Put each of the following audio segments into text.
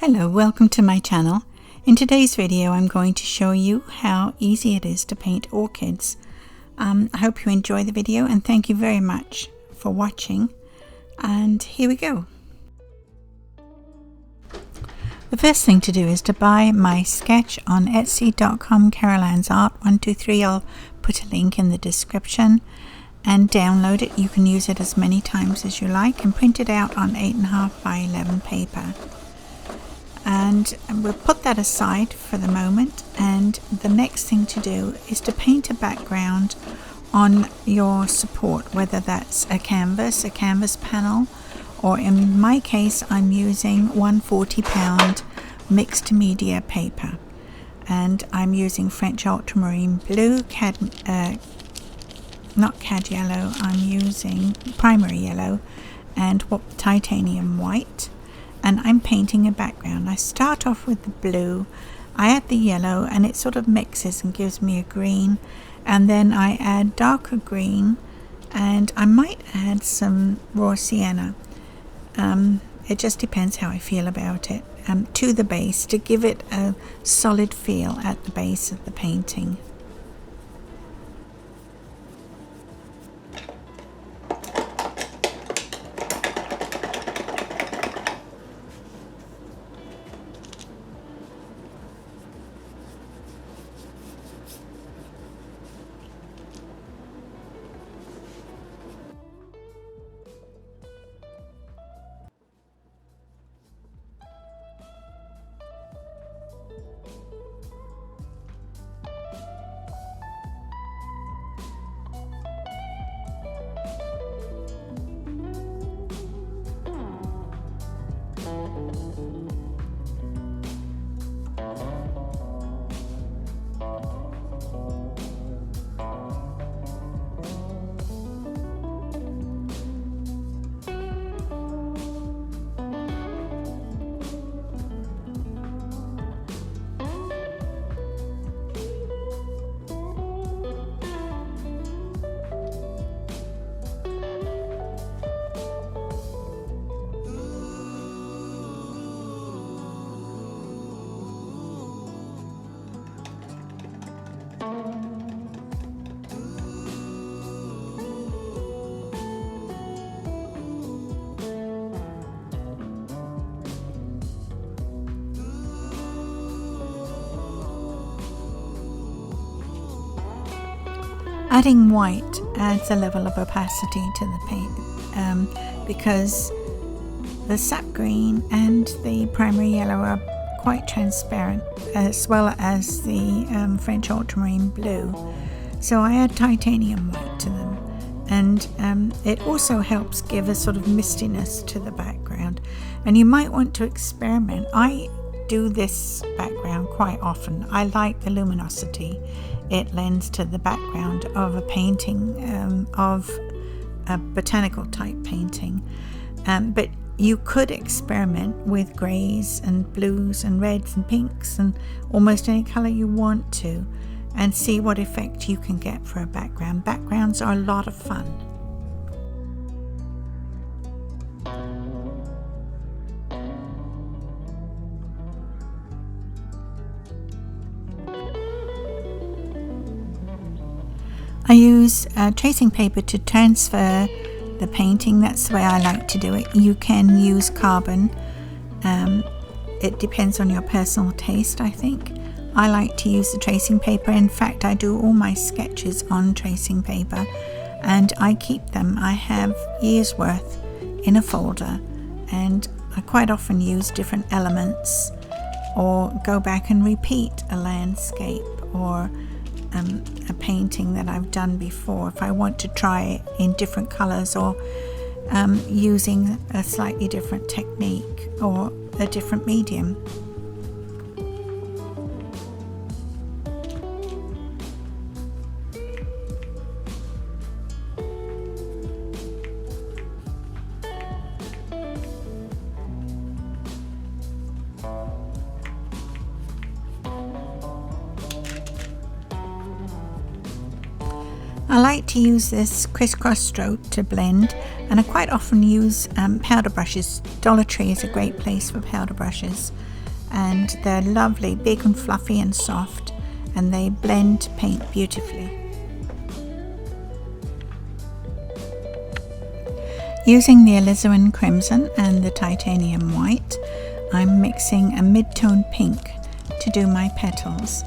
Hello, welcome to my channel. In today's video I'm going to show you how easy it is to paint orchids. I hope you enjoy the video and thank you very much for watching, and here we go. The first thing to do is to buy my sketch on etsy.com, Caroline's Art 123. I'll put a link in the description, and download it. You can use it as many times as you like and print it out on 8.5 by 11 paper. And we'll put that aside for the moment, and the next thing to do is to paint a background on your support, whether that's a canvas panel, or in my case I'm using 140-pound mixed media paper, and I'm using French ultramarine blue, not cad yellow, I'm using primary yellow and titanium white. And I'm painting a background. I start off with the blue, I add the yellow, and it sort of mixes and gives me a green, and then I add darker green, and I might add some raw sienna. It just depends how I feel about it, to the base to give it a solid feel at the base of the painting. Adding white adds a level of opacity to the paint, because the sap green and the primary yellow are quite transparent, as well as the French ultramarine blue. So I add titanium white to them, and it also helps give a sort of mistiness to the background. And you might want to experiment. I do this background quite often. I like the luminosity it lends to the background of a painting, of a botanical type painting, but you could experiment with greys and blues and reds and pinks and almost any color you want to, and see what effect you can get for a background. Backgrounds are a lot of fun. I use tracing paper to transfer the painting. That's the way I like to do it. You can use carbon. It depends on your personal taste, I think. I like to use the tracing paper. In fact, I do all my sketches on tracing paper, and I keep them. I have years worth in a folder, and I quite often use different elements, or go back and repeat a landscape or a painting that I've done before if I want to try it in different colors, or using a slightly different technique or a different medium. I like to use this crisscross stroke to blend. And I quite often use powder brushes. Dollar Tree is a great place for powder brushes, and they're lovely, big and fluffy and soft, and they blend paint beautifully. Using the alizarin crimson and the titanium white, I'm mixing a mid-tone pink to do my petals.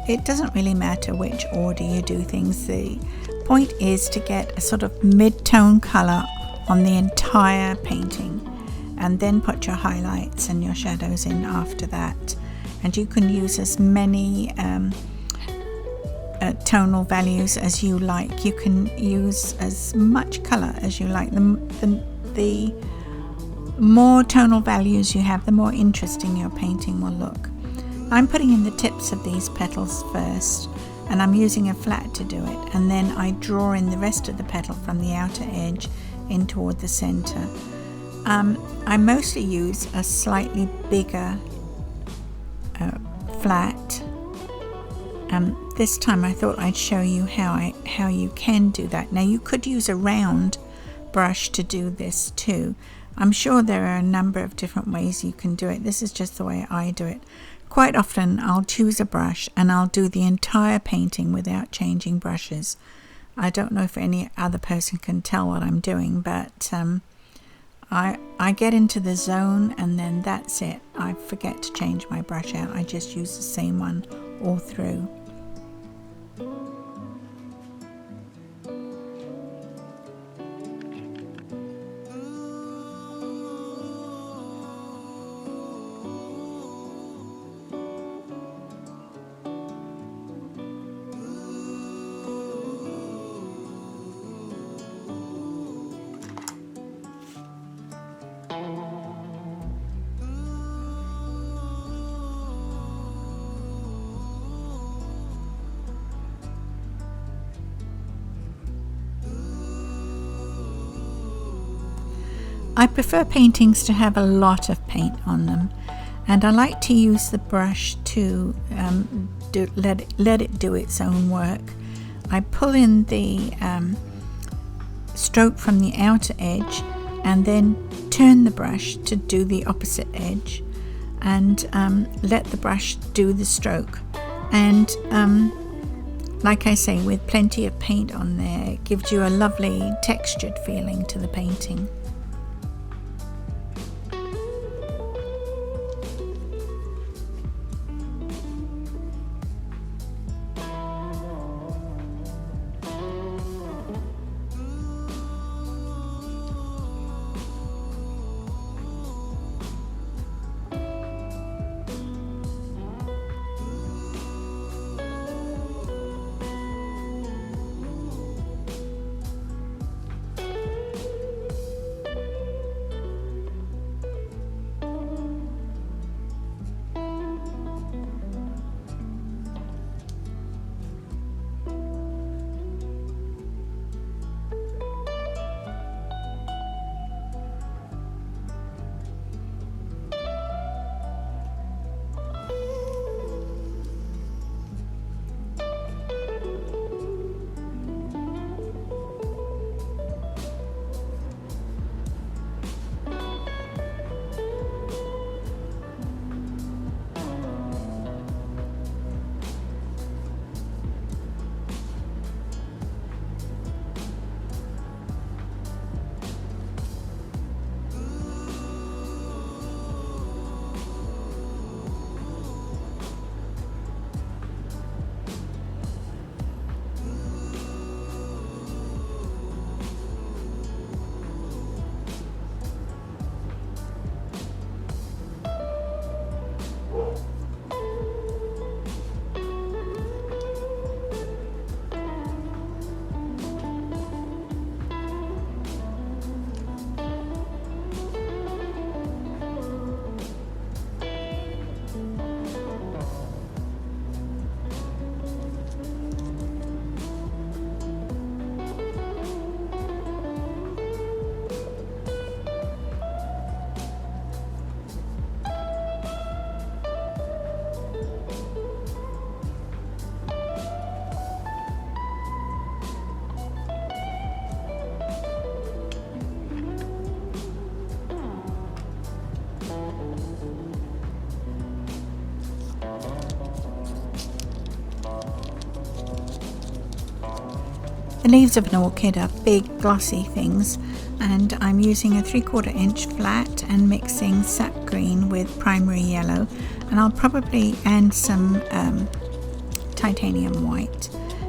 It doesn't really matter which order you do things. The point is to get a sort of mid-tone colour on the entire painting, and then put your highlights and your shadows in after that. And you can use as many tonal values as you like. You can use as much colour as you like. The more tonal values you have, the more interesting your painting will look. I'm putting in the tips of these petals first, and I'm using a flat to do it, and then I draw in the rest of the petal from the outer edge in toward the center. I mostly use a slightly bigger flat. This time I thought I'd show you how you can do that. Now, you could use a round brush to do this too. I'm sure there are a number of different ways you can do it. This is just the way I do it. Quite often I'll choose a brush and I'll do the entire painting without changing brushes. I don't know if any other person can tell what I'm doing, but I get into the zone, and then that's it. I forget to change my brush out. I just use the same one all through. I prefer paintings to have a lot of paint on them, and I like to use the brush to let it do its own work. I pull in the stroke from the outer edge and then turn the brush to do the opposite edge, and let the brush do the stroke. And like I say, with plenty of paint on there, it gives you a lovely textured feeling to the painting. The leaves of an orchid are big glossy things, and I'm using a 3/4 inch flat and mixing sap green with primary yellow, and I'll probably add some titanium white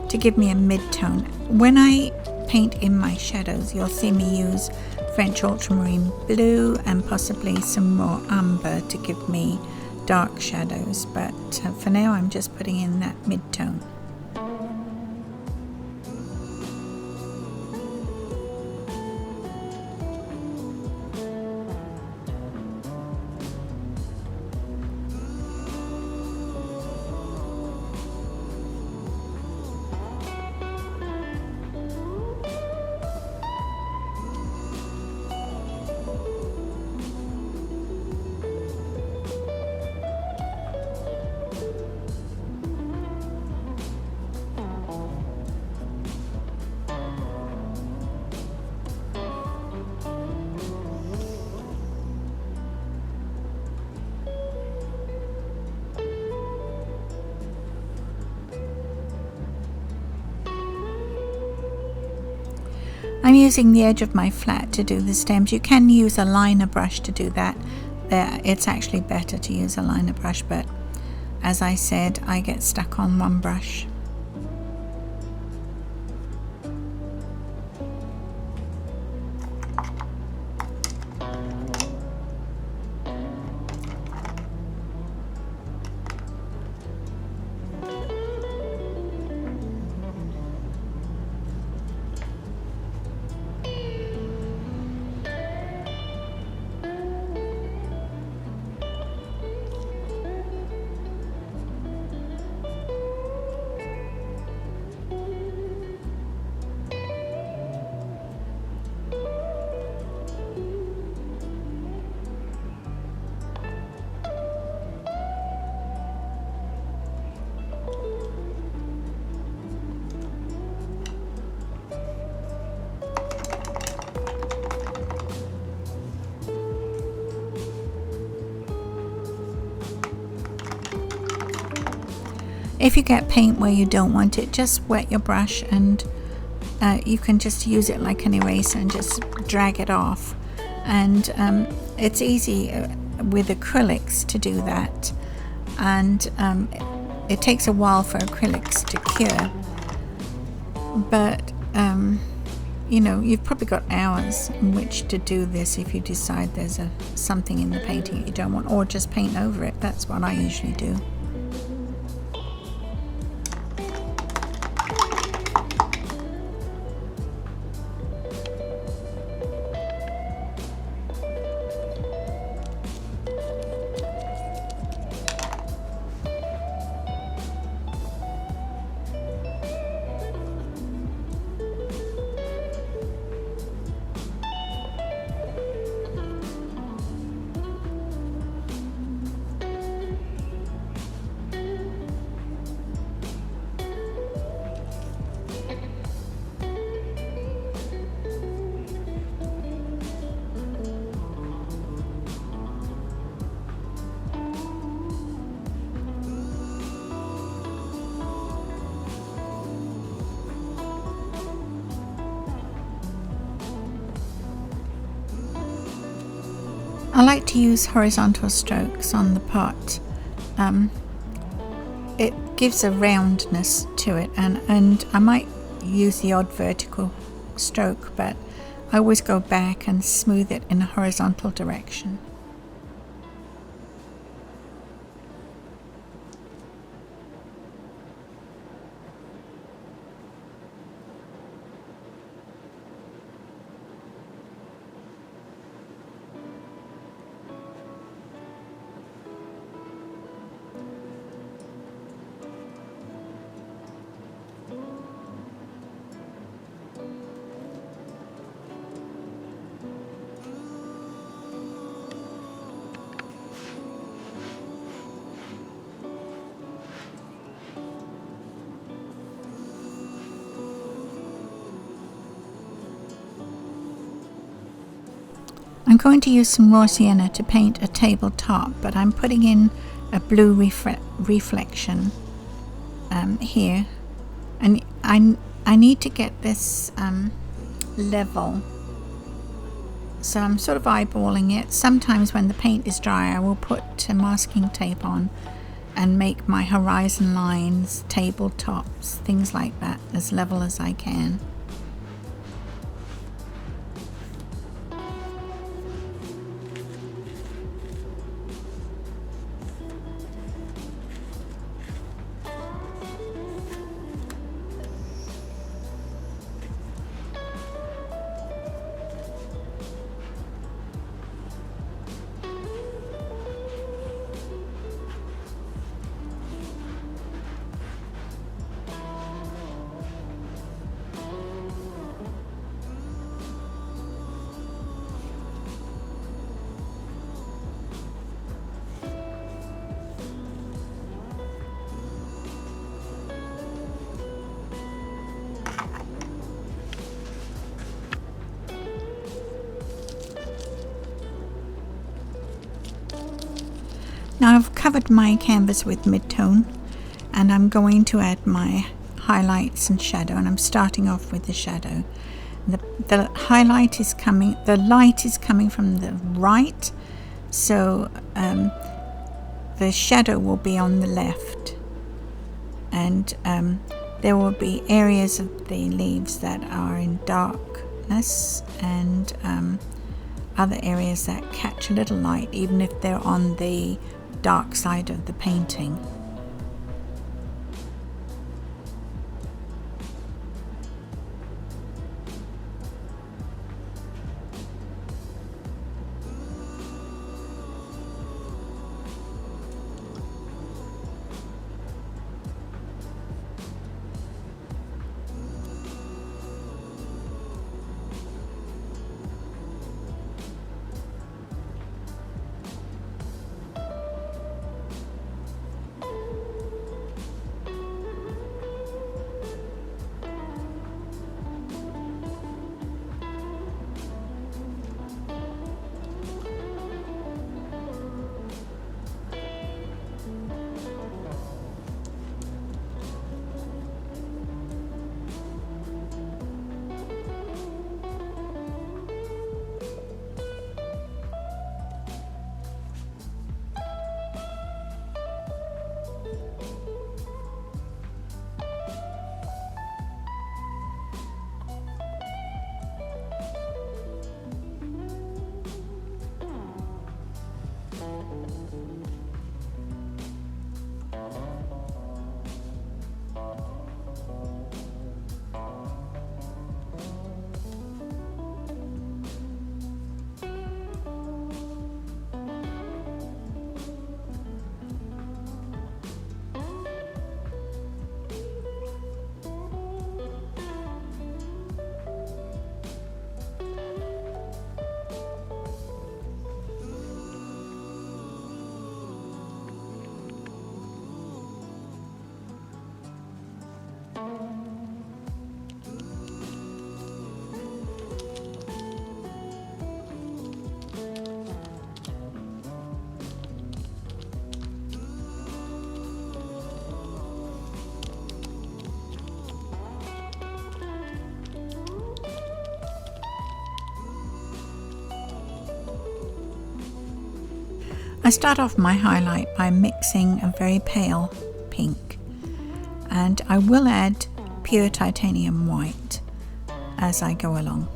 to give me a mid-tone. When I paint in my shadows, you'll see me use French ultramarine blue and possibly some raw umber to give me dark shadows, but for now I'm just putting in that mid-tone. I'm using the edge of my flat to do the stems. You can use a liner brush to do that. It's actually better to use a liner brush, but as I said, I get stuck on one brush. If you get paint where you don't want it, just wet your brush and you can just use it like an eraser and just drag it off. And it's easy with acrylics to do that, and it takes a while for acrylics to cure, but you know, you've probably got hours in which to do this if you decide there's something in the painting you don't want, or just paint over it. That's what I usually do. I like to use horizontal strokes on the pot. It gives a roundness to it, and I might use the odd vertical stroke, but I always go back and smooth it in a horizontal direction. I'm going to use some raw sienna to paint a tabletop, but I'm putting in a blue reflection here, and I need to get this level, so I'm sort of eyeballing it. Sometimes when the paint is dry, I will put masking tape on and make my horizon lines, tabletops, things like that as level as I can. Now I've covered my canvas with mid-tone, and I'm going to add my highlights and shadow, and I'm starting off with the shadow. The highlight is coming, the light is coming from the right, so the shadow will be on the left, and there will be areas of the leaves that are in darkness, and other areas that catch a little light, even if they're on the dark side of the painting. I start off my highlight by mixing a very pale pink, and I will add pure titanium white as I go along.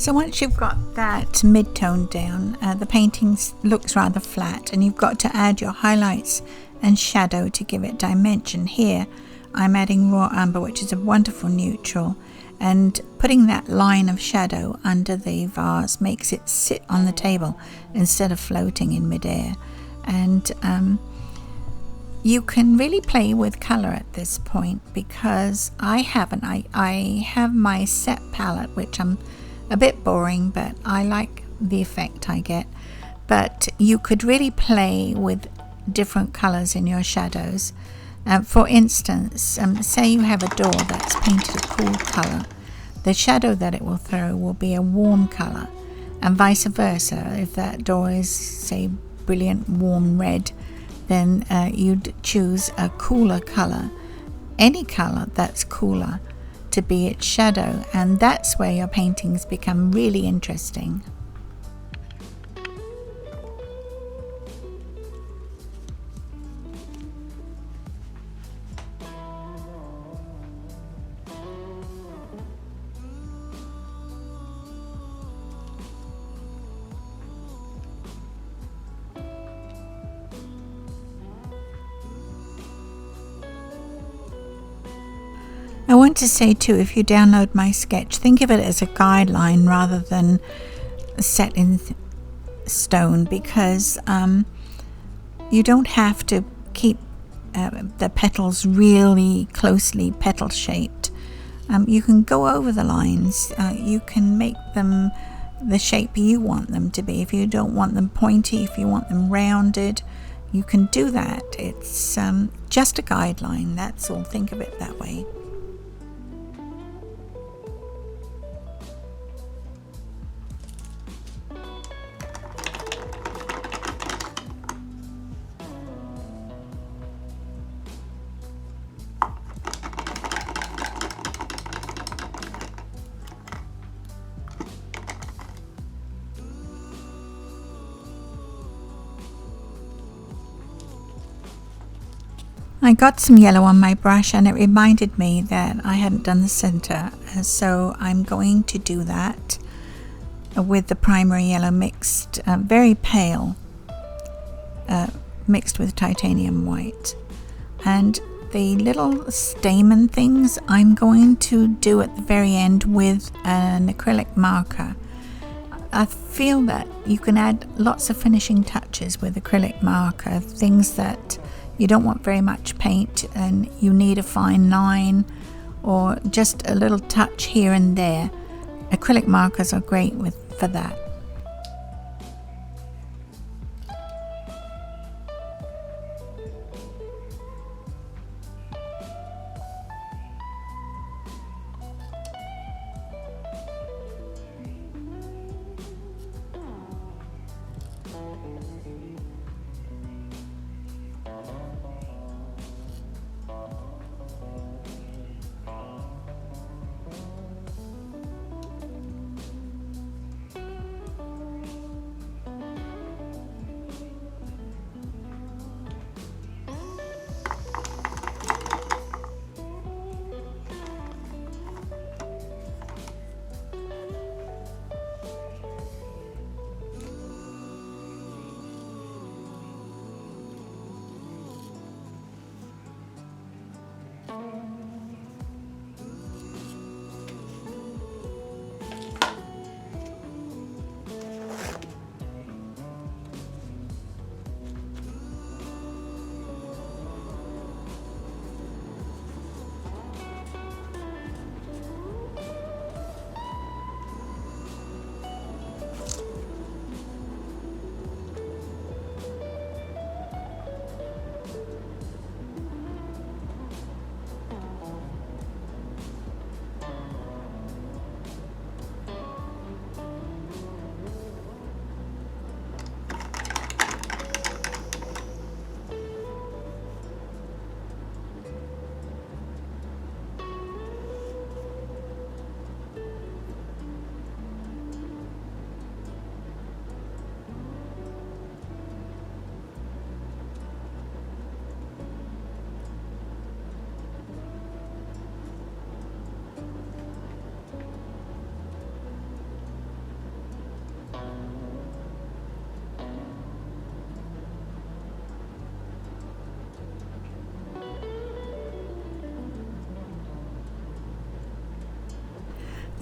So once you've got that mid-tone down, the painting looks rather flat, and you've got to add your highlights and shadow to give it dimension. Here I'm adding raw umber, which is a wonderful neutral, and putting that line of shadow under the vase makes it sit on the table instead of floating in midair. And you can really play with color at this point, because I have my set palette, which I'm a bit boring, but I like the effect I get. But you could really play with different colors in your shadows. For instance, say you have a door that's painted a cool color, the shadow that it will throw will be a warm color, and vice versa. If that door is, say, brilliant warm red, then you'd choose a cooler color, any color that's cooler, to be its shadow, and that's where your paintings become really interesting. I want to say too, if you download my sketch, think of it as a guideline rather than set in stone, because you don't have to keep the petals really closely petal shaped. You can go over the lines, you can make them the shape you want them to be. If you don't want them pointy, if you want them rounded, you can do that. It's just a guideline, that's all. Think of it that way. I got some yellow on my brush, and it reminded me that I hadn't done the center, so I'm going to do that with the primary yellow mixed, very pale, mixed with titanium white. And the little stamen things I'm going to do at the very end with an acrylic marker. I feel that you can add lots of finishing touches with acrylic marker, things that you don't want very much paint and you need a fine line or just a little touch here and there. Acrylic markers are great for that.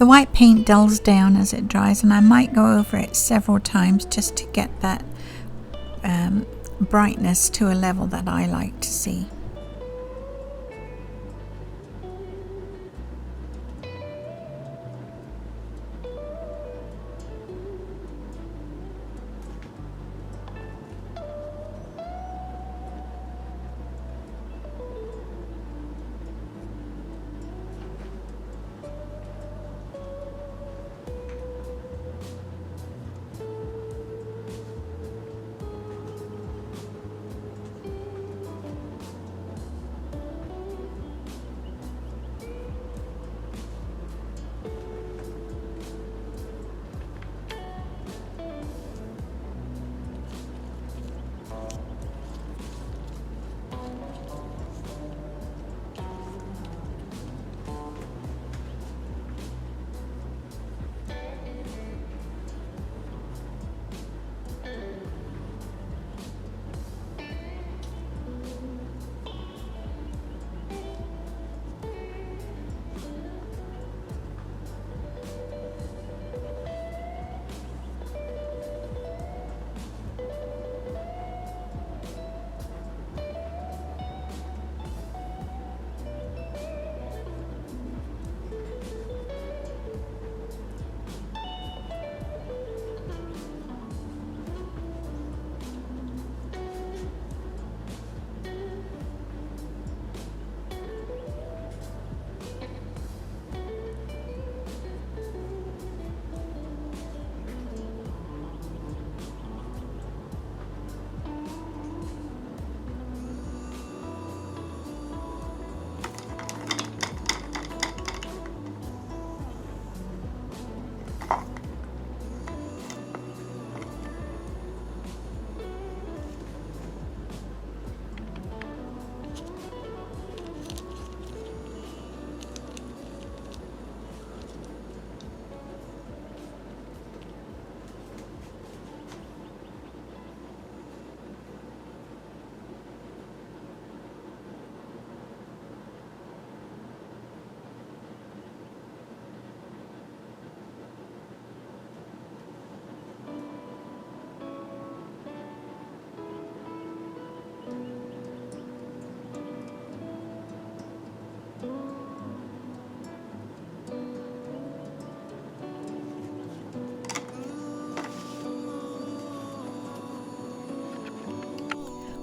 The white paint dulls down as it dries, and I might go over it several times just to get that brightness to a level that I like to see.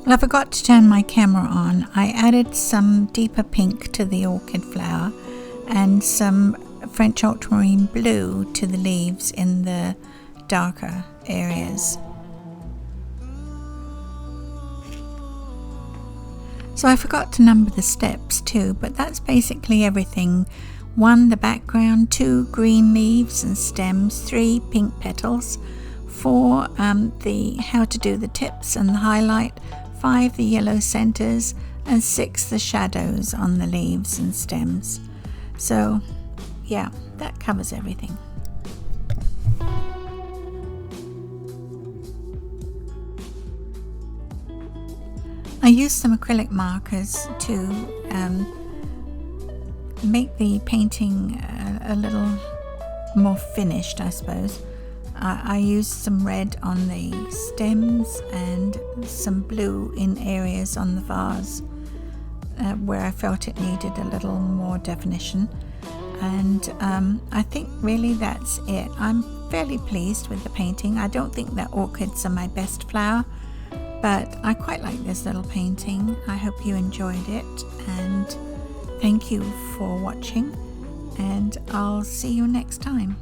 Well, I forgot to turn my camera on. I added some deeper pink to the orchid flower and some French ultramarine blue to the leaves in the darker areas. So I forgot to number the steps too, but that's basically everything. 1, the background, 2, green leaves and stems, 3, pink petals, 4, the how to do the tips and the highlight, 5, the yellow centers, and 6, the shadows on the leaves and stems. So yeah, that covers everything. I used some acrylic markers to make the painting a little more finished, I suppose. I used some red on the stems and some blue in areas on the vase where I felt it needed a little more definition. And I think really that's it. I'm fairly pleased with the painting. I don't think that orchids are my best flower, but I quite like this little painting. I hope you enjoyed it, and thank you for watching, and I'll see you next time.